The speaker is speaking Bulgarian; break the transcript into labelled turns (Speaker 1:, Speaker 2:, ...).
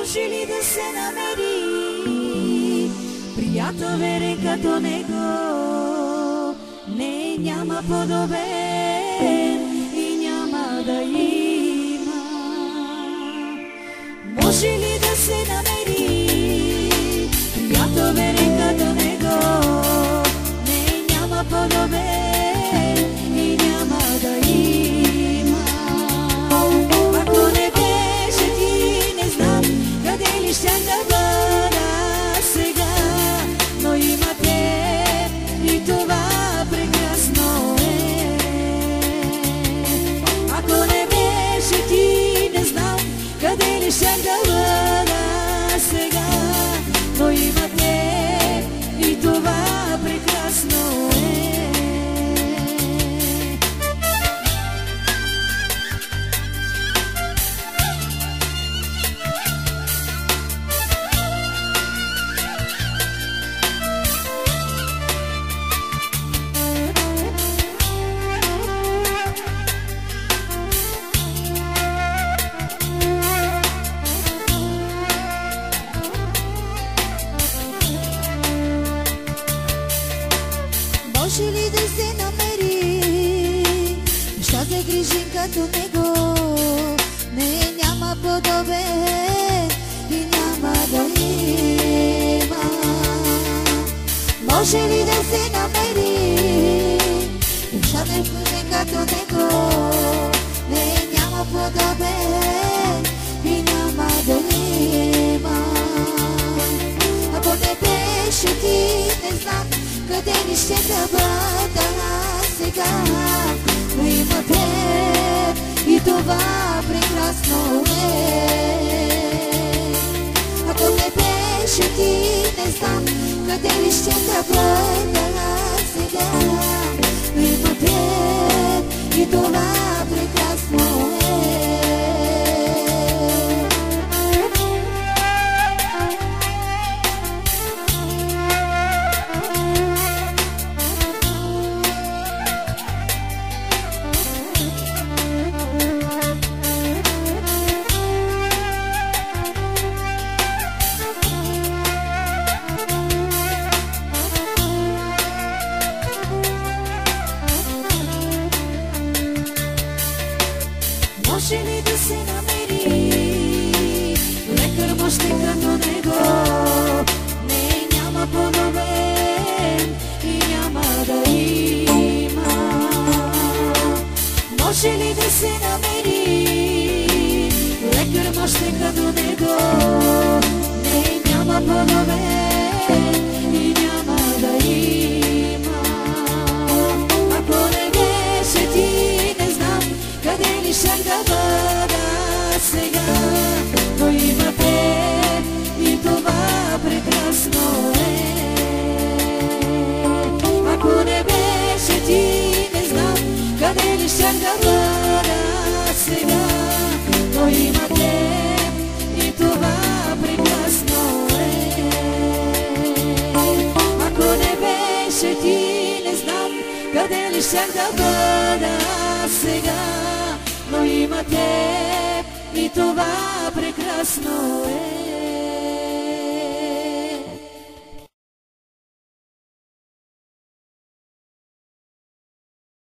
Speaker 1: Може ли да се намери приятел верен като него? Не, няма подобен и няма да има. Може ли да се намери приятел верен като него? Не, няма подобен и няма да има. Ако не беше ти, не знам къде ли щях да бъда сега, но има теб и това прекрасно е. Ако не беше ти, не знам къде ли щях да бъда сега, но има теб и това прекрасно е. Може ли да се намери, ще се грижим като него? Не, няма подобен и няма да има. Може ли да се намери, ще се грижим като него? Не, няма подобен и няма да има. Ако не беше ти, не знам къде ли ще да бъда сега, но има теб и това прекрасно е. Ако не беше ти, не знам къде ли ще да бъда сега, но има теб и това прекрасно е. Може ли да се намери лекар мощен като него? Не, няма подобен и няма да има. Може ли да се намери лекар мощен като него? Не, няма подобен и няма да има. Ако не беше ти, не знам къде ли щях да бъда сега, но има теб и това прекрасно е. Ако не беше ти, не знам къде ли щях да бъда сега, но има теб и това прекрасно е. Ако не беше ти, не знам къде ли щях да бъда сега, но има теб и това прекрасно е.